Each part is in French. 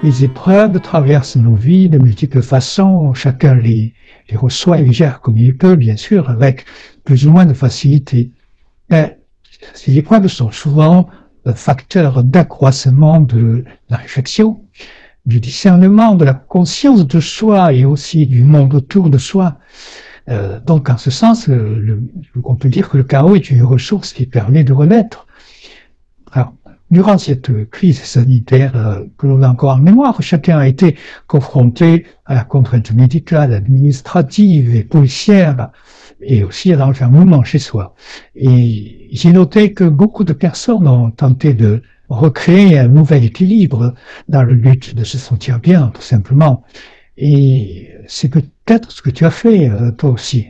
Les épreuves traversent nos vies de multiples façons. Chacun les reçoit et les gère comme il peut, bien sûr, avec plus ou moins de facilité. Mais ces épreuves sont souvent un facteur d'accroissement de la réflexion, du discernement, de la conscience de soi et aussi du monde autour de soi. Donc, en ce sens, on peut dire que le chaos est une ressource qui permet de renaître. Alors, durant cette crise sanitaire que l'on a encore en mémoire, chacun a été confronté à la contrainte médicale, administrative et policière, et aussi à l'enfermement chez soi. Et j'ai noté que beaucoup de personnes ont tenté de recréer un nouvel équilibre dans le but de se sentir bien, tout simplement. Et c'est peut-être ce que tu as fait, toi aussi.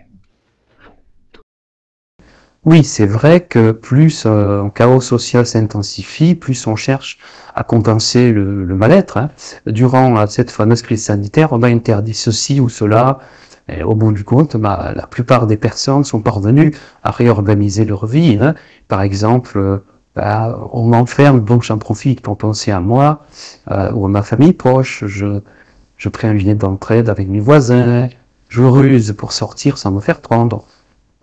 Oui, c'est vrai que plus un chaos social s'intensifie, plus on cherche à compenser le mal-être. Hein. Durant cette fameuse crise sanitaire, on a interdit ceci ou cela. Et au bout du compte, la plupart des personnes sont parvenues à réorganiser leur vie. Hein. Par exemple, on m'enferme, donc j'en profite pour penser à moi ou à ma famille proche. Je prends un billet d'entraide avec mes voisins. Je ruse pour sortir sans me faire prendre.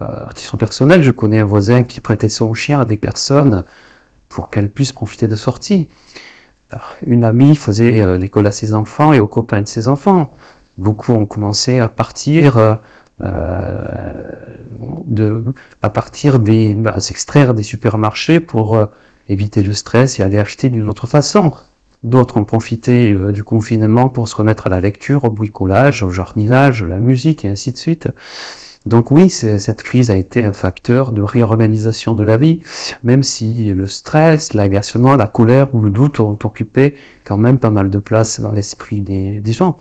À titre personnel, je connais un voisin qui prêtait son chien à des personnes pour qu'elles puissent profiter de sorties. Une amie faisait l'école à ses enfants et aux copains de ses enfants. Beaucoup ont commencé à partir s'extraire des supermarchés pour éviter le stress et aller acheter d'une autre façon. D'autres ont profité du confinement pour se remettre à la lecture, au bricolage, au jardinage, à la musique et ainsi de suite. Donc oui, cette crise a été un facteur de réorganisation de la vie, même si le stress, l'agacement, la colère ou le doute ont occupé quand même pas mal de place dans l'esprit des gens.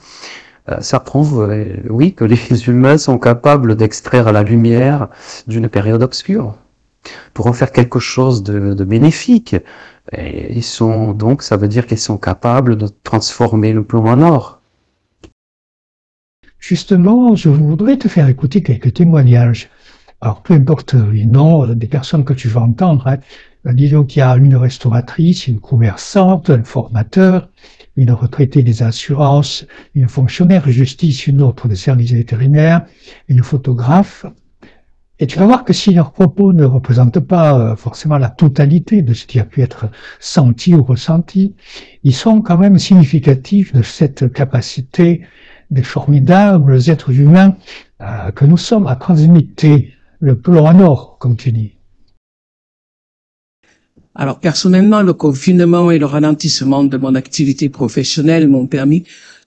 Ça prouve, oui, que les humains sont capables d'extraire la lumière d'une période obscure pour en faire quelque chose de bénéfique. Et ça veut dire qu'ils sont capables de transformer le plomb en or. Justement, je voudrais te faire écouter quelques témoignages. Alors, peu importe les noms des personnes que tu vas entendre, hein. Disons qu'il y a une restauratrice, une commerçante, un formateur, une retraitée des assurances, une fonctionnaire de justice, une autre des services vétérinaires, une photographe. Et tu vas voir que si leurs propos ne représentent pas forcément la totalité de ce qui a pu être senti ou ressenti, ils sont quand même significatifs de cette capacité des formidables êtres humains que nous sommes à transmuter le plomb en or, comme tu dis. Alors personnellement, le confinement et le ralentissement de mon activité professionnelle m'ont permis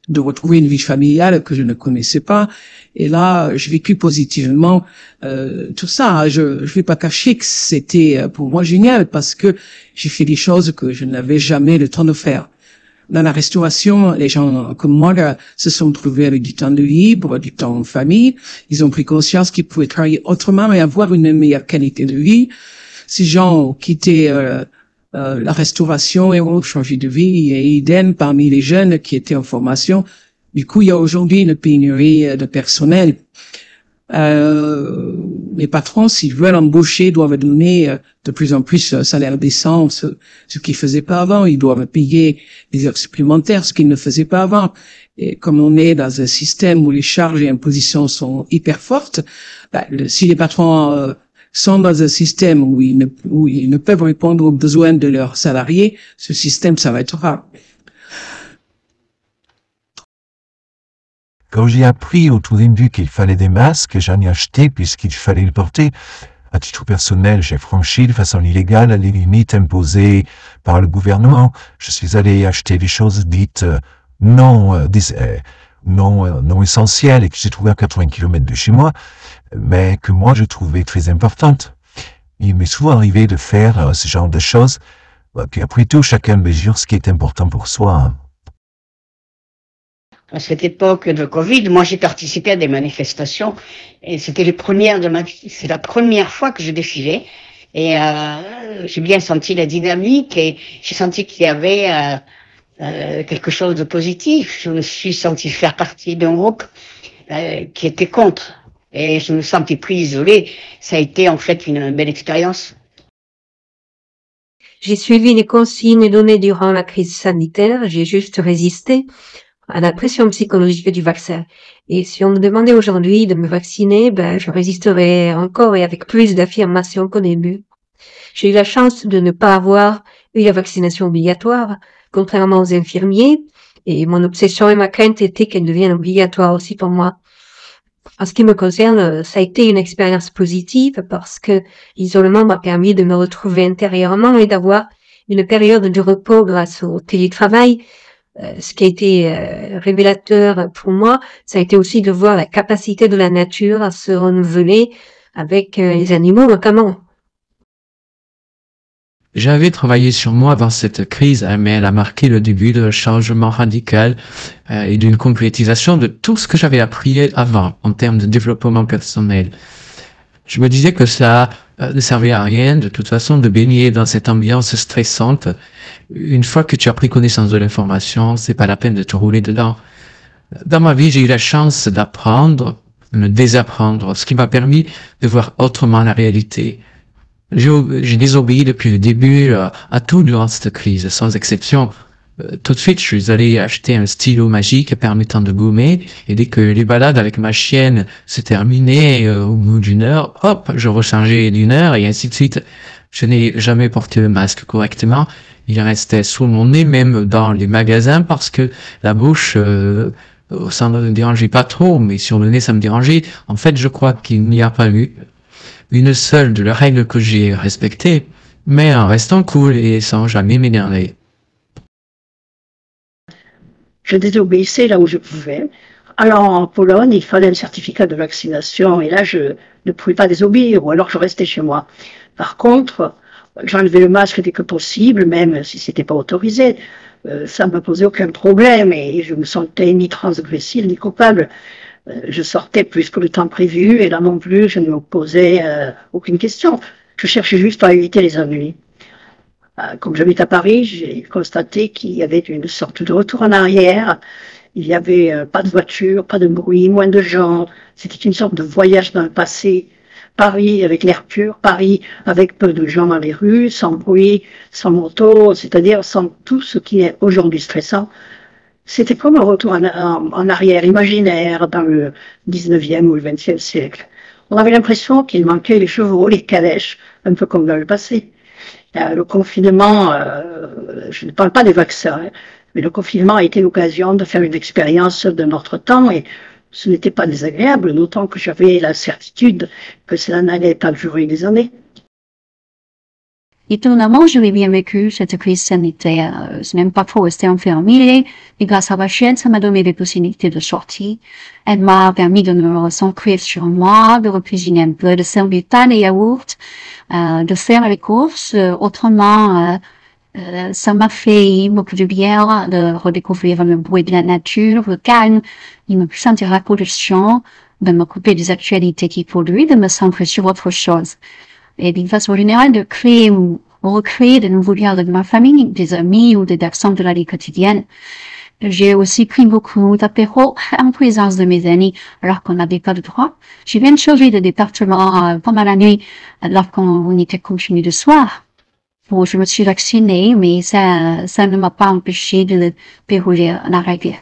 de retrouver une vie familiale que je ne connaissais pas. Et là, j'ai vécu positivement tout ça. Je vais pas cacher que c'était pour moi génial parce que j'ai fait des choses que je n'avais jamais le temps de faire. Dans la restauration, les gens comme moi se sont trouvés avec du temps de libre, du temps en famille. Ils ont pris conscience qu'ils pouvaient travailler autrement et avoir une meilleure qualité de vie. Ces gens ont quitté la restauration et ont changé de vie. Et idem parmi les jeunes qui étaient en formation. Du coup, il y a aujourd'hui une pénurie de personnel. Les patrons, s'ils veulent embaucher, doivent donner de plus en plus un salaire décent, ce qu'ils faisaient pas avant. Ils doivent payer des heures supplémentaires, ce qu'ils ne faisaient pas avant. Et comme on est dans un système où les charges et impositions sont hyper fortes, si les patrons sont dans un système où ils ne peuvent répondre aux besoins de leurs salariés, ce système s'arrêtera. Quand j'ai appris au tout début qu'il fallait des masques, j'en ai acheté puisqu'il fallait les porter. À titre personnel, j'ai franchi de façon illégale les limites imposées par le gouvernement. Je suis allé acheter des choses dites non essentielles et que j'ai trouvées à 80 km de chez moi, mais que moi je trouvais très importantes. Il m'est souvent arrivé de faire ce genre de choses. Puis après tout, chacun mesure ce qui est important pour soi. À cette époque de Covid, moi j'ai participé à des manifestations et c'était les premières de ma vie. C'est la première fois que je défilais et j'ai bien senti la dynamique et j'ai senti qu'il y avait quelque chose de positif. Je me suis senti faire partie d'un groupe qui était contre et je me sentais plus isolée. Ça a été en fait une belle expérience. J'ai suivi les consignes données durant la crise sanitaire. J'ai juste résisté à la pression psychologique du vaccin. Et si on me demandait aujourd'hui de me vacciner, je résisterais encore et avec plus d'affirmation qu'au début. J'ai eu la chance de ne pas avoir eu la vaccination obligatoire, contrairement aux infirmiers, et mon obsession et ma crainte était qu'elle devienne obligatoire aussi pour moi. En ce qui me concerne, ça a été une expérience positive parce que l'isolement m'a permis de me retrouver intérieurement et d'avoir une période de repos grâce au télétravail. Ce qui a été révélateur pour moi, ça a été aussi de voir la capacité de la nature à se renouveler avec les animaux notamment. J'avais travaillé sur moi avant cette crise, mais elle a marqué le début d'un changement radical et d'une concrétisation de tout ce que j'avais appris avant en termes de développement personnel. Je me disais que ça ne servait à rien de toute façon de baigner dans cette ambiance stressante. Une fois que tu as pris connaissance de l'information, c'est pas la peine de te rouler dedans. Dans ma vie, j'ai eu la chance d'apprendre, de me désapprendre, ce qui m'a permis de voir autrement la réalité. J'ai désobéi depuis le début à tout durant cette crise, sans exception. Tout de suite, je suis allé acheter un stylo magique permettant de gommer, et dès que les balades avec ma chienne se terminaient au bout d'une heure, hop, je rechangeais d'une heure, et ainsi de suite. Je n'ai jamais porté le masque correctement. Il restait sous mon nez, même dans les magasins, parce que la bouche, ça ne me dérangeait pas trop, mais sur le nez, ça me dérangeait. En fait, je crois qu'il n'y a pas eu une seule de leurs règles que j'ai respectées, mais en restant cool et sans jamais m'énerver. Je désobéissais là où je pouvais. Alors en Pologne, il fallait un certificat de vaccination et là je ne pouvais pas désobéir ou alors je restais chez moi. Par contre, j'enlevais le masque dès que possible, même si c'était pas autorisé. Ça ne me posait aucun problème et je me sentais ni transgressive ni coupable. Je sortais plus que le temps prévu et là non plus je ne me posais aucune question. Je cherchais juste à éviter les ennuis. Comme j'habite à Paris, j'ai constaté qu'il y avait une sorte de retour en arrière. Il n'y avait pas de voiture, pas de bruit, moins de gens. C'était une sorte de voyage dans le passé. Paris avec l'air pur, Paris avec peu de gens dans les rues, sans bruit, sans moto, c'est-à-dire sans tout ce qui est aujourd'hui stressant. C'était comme un retour en arrière imaginaire dans le 19e ou le 20e siècle. On avait l'impression qu'il manquait les chevaux, les calèches, un peu comme dans le passé. Le confinement, je ne parle pas des vaccins, hein, mais le confinement a été l'occasion de faire une expérience de notre temps et ce n'était pas désagréable, d'autant que j'avais la certitude que cela n'allait pas durer des années. Étonnamment, je l'ai bien vécu, cette crise sanitaire. C'est même pas trop rester enfermée. Et grâce à ma chienne, ça m'a donné des possibilités de sortie. Elle m'a permis de me recentrer sur moi, de recuisiner un peu de serviettes et yaourt, de faire les courses. Autrement, ça m'a fait beaucoup de bien de redécouvrir le bruit de la nature, le calme, de me sentir la pollution, de m'occuper des actualités qui polluent, de me centrer sur autre chose. Et d'une façon générale, de créer ou recréer de nouveaux liens avec ma famille, des amis ou des personnes de la vie quotidienne. J'ai aussi pris beaucoup d'apéros en présence de mes amis, alors qu'on n'avait pas de droit. Je viens de changer de département pendant la nuit, lorsqu'on était confiné de soir. Bon, je me suis vaccinée, mais ça ne m'a pas empêché de dérouler la règle.